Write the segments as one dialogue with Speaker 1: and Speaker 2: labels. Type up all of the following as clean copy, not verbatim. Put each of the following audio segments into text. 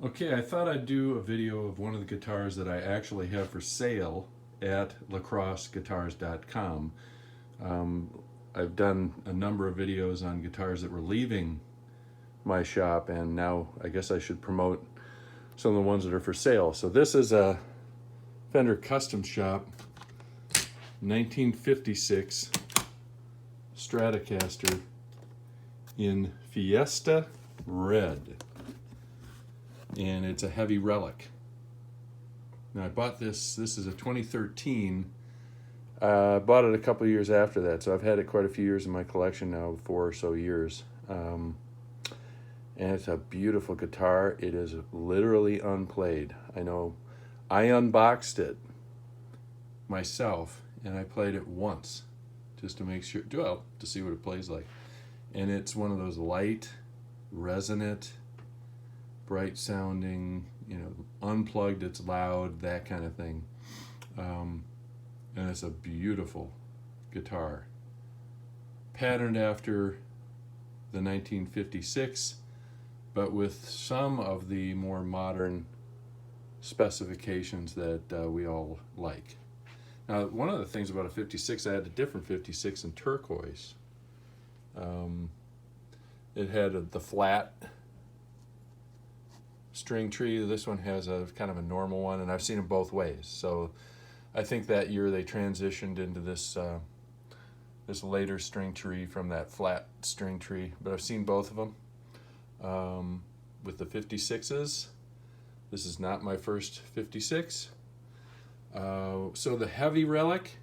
Speaker 1: Okay, I thought I'd do a video of one of the guitars that I actually have for sale at lacrosseguitars.com. Um, I've done a number of videos on guitars that were leaving my shop, and now I guess I should promote some of the ones that are for sale. So this is a Fender Custom Shop 1956 Stratocaster in Fiesta Red, and it's a heavy Relic. Now I bought this is a 2013. I bought it a couple years after that, so I've had it quite a few years in my collection now, 4 or so years. And it's a beautiful guitar. It is literally unplayed. I know I unboxed it myself and I played it once just to make sure, well, to see what it plays like. And it's one of those light, resonant, bright sounding, unplugged, it's loud, that kind of thing. And it's a beautiful guitar. Patterned after the 1956, but with some of the more modern specifications that we all like. Now, one of the things about a 56, I had a different 56 in turquoise. It had the flat string tree. This one has a kind of a normal one, and I've seen them both ways. So I think that year they transitioned into this this later string tree from that flat string tree, but I've seen both of them. With the 56s, this is not my first 56. So the heavy Relic,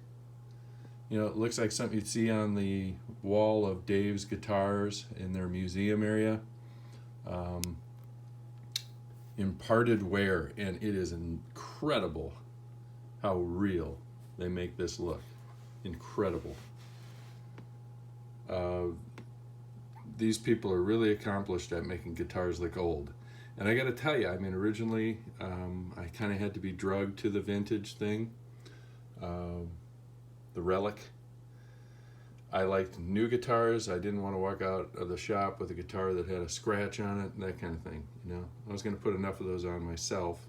Speaker 1: it looks like something you'd see on the wall of Dave's guitars in their museum area. Imparted wear, and it is incredible how real they make this look. Incredible. These people are really accomplished at making guitars look old. And I got to tell you, originally I kind of had to be drugged to the vintage thing, the Relic. I liked new guitars. I didn't want to walk out of the shop with a guitar that had a scratch on it and that kind of thing. I was going to put enough of those on myself,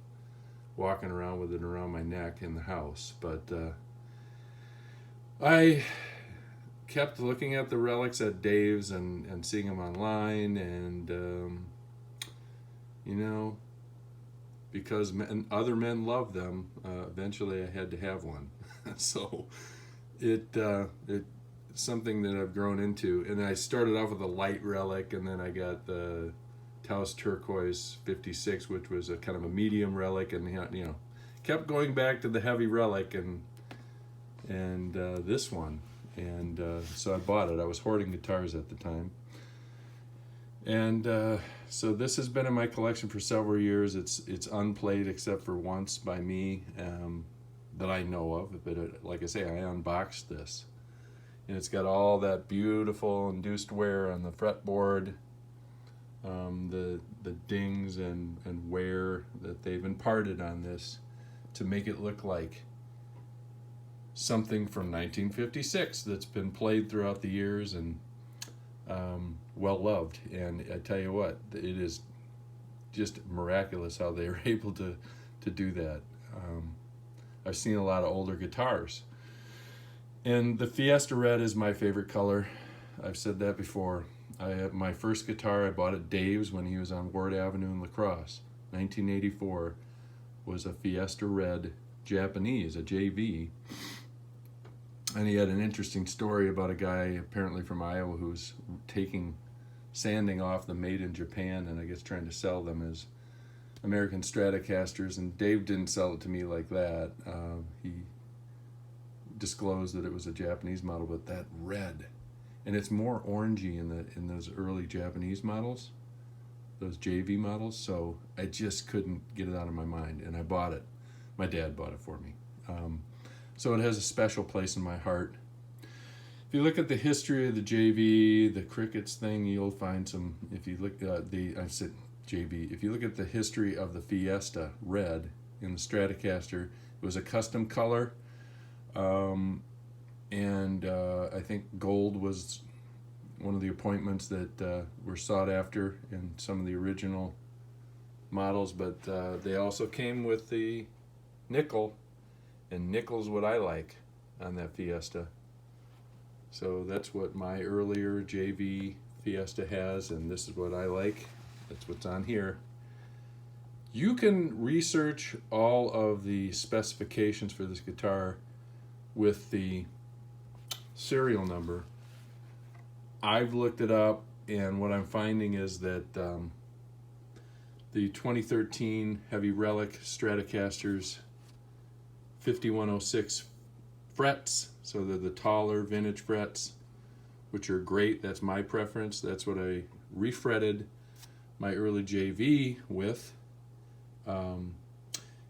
Speaker 1: walking around with it around my neck in the house. But I kept looking at the Relics at Dave's and seeing them online, and because other men love them, eventually I had to have one. So it's something that I've grown into. And I started off with a light Relic, and then I got the Taos Turquoise 56, which was a kind of a medium Relic, and kept going back to the heavy Relic and this one. And so I bought it. I was hoarding guitars at the time. And so this has been in my collection for several years. It's unplayed except for once by me that I know of. But like I say, I unboxed this. And it's got all that beautiful induced wear on the fretboard, the dings and wear that they've imparted on this to make it look like something from 1956 that's been played throughout the years and well loved. And I tell you what, it is just miraculous how they were able to do that. I've seen a lot of older guitars, and the Fiesta Red is my favorite color. I've said that before. My first guitar I bought at Dave's when he was on Ward Avenue in La Crosse, 1984, was a Fiesta Red Japanese, a JV. And he had an interesting story about a guy apparently from Iowa who's sanding off the made in Japan, and I guess trying to sell them as American Stratocasters. And Dave didn't sell it to me like that. He disclosed that it was a Japanese model, but that red, and it's more orangey in those early Japanese models, those JV models. So I just couldn't get it out of my mind, and I bought it. My dad bought it for me. So it has a special place in my heart. If you look at the history of the JV, the Crickets thing, you'll find some. If you look at I said JV. If you look at the history of the Fiesta Red in the Stratocaster, it was a custom color, and I think gold was one of the appointments that were sought after in some of the original models, but they also came with the nickel, and nickel's what I like on that Fiesta. So that's what my earlier JV Fiesta has, and this is what I like. That's what's on here. You can research all of the specifications for this guitar with the serial number. I've looked it up, and what I'm finding is that the 2013 Heavy Relic Stratocasters 5106 frets, so they're the taller vintage frets, which are great. That's my preference. That's what I refretted my early JV with.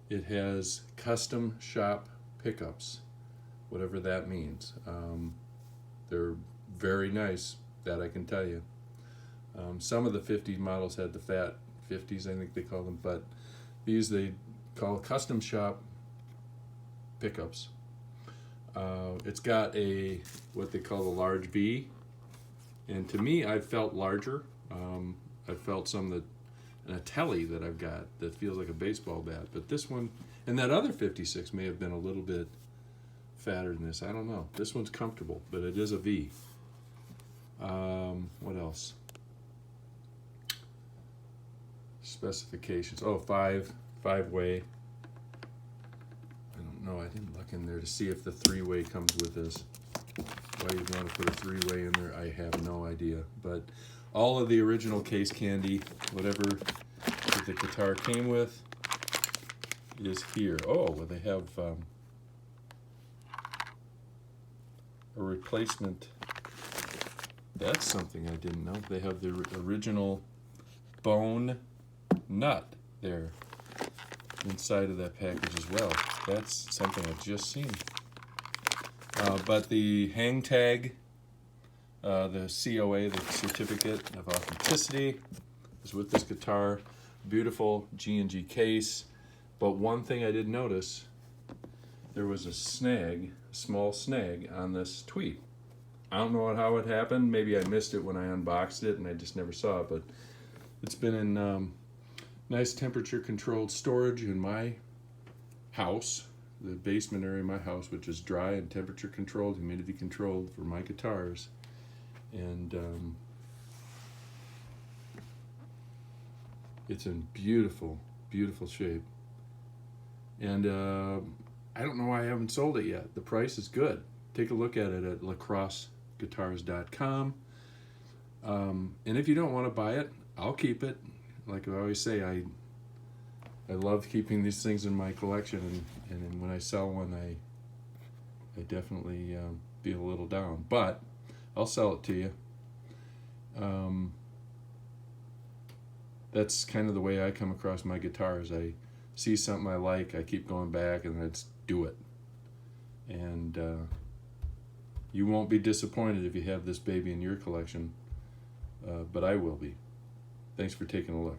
Speaker 1: It has custom shop pickups, whatever that means. They're very nice, that I can tell you. Some of the 50s models had the fat 50s, I think they call them, but these they call custom shop pickups. It's got a what they call the large V, and to me, I felt larger. I felt some that a telly that I've got that feels like a baseball bat, but this one and that other 56 may have been a little bit fatter than this. I don't know. This one's comfortable, but it is a V. What else? Specifications. Oh, five-way. I don't know. I didn't look in there to see if the 3-way comes with this. Why you'd want to put a 3-way in there, I have no idea. But all of the original case candy, whatever that the guitar came with, is here. Oh, well, they have a replacement. That's something I didn't know. They have the original bone nut there inside of that package as well. That's something I've just seen. But the hang tag, the COA, the Certificate of Authenticity, is with this guitar. Beautiful G&G case. But one thing I did notice, there was a snag, a small snag on this tweet. I don't know how it happened. Maybe I missed it when I unboxed it and I just never saw it, but it's been in nice temperature controlled storage in my house, the basement area of my house, which is dry and temperature controlled, humidity controlled for my guitars. And it's in beautiful, beautiful shape. And I don't know why I haven't sold it yet. The price is good. Take a look at it at lacrosseguitars.com. And if you don't want to buy it, I'll keep it. Like I always say, I love keeping these things in my collection, and when I sell one, I definitely feel a little down. But I'll sell it to you. That's kind of the way I come across my guitars. I see something I like, I keep going back, and let's do it. And you won't be disappointed if you have this baby in your collection, but I will be. Thanks for taking a look.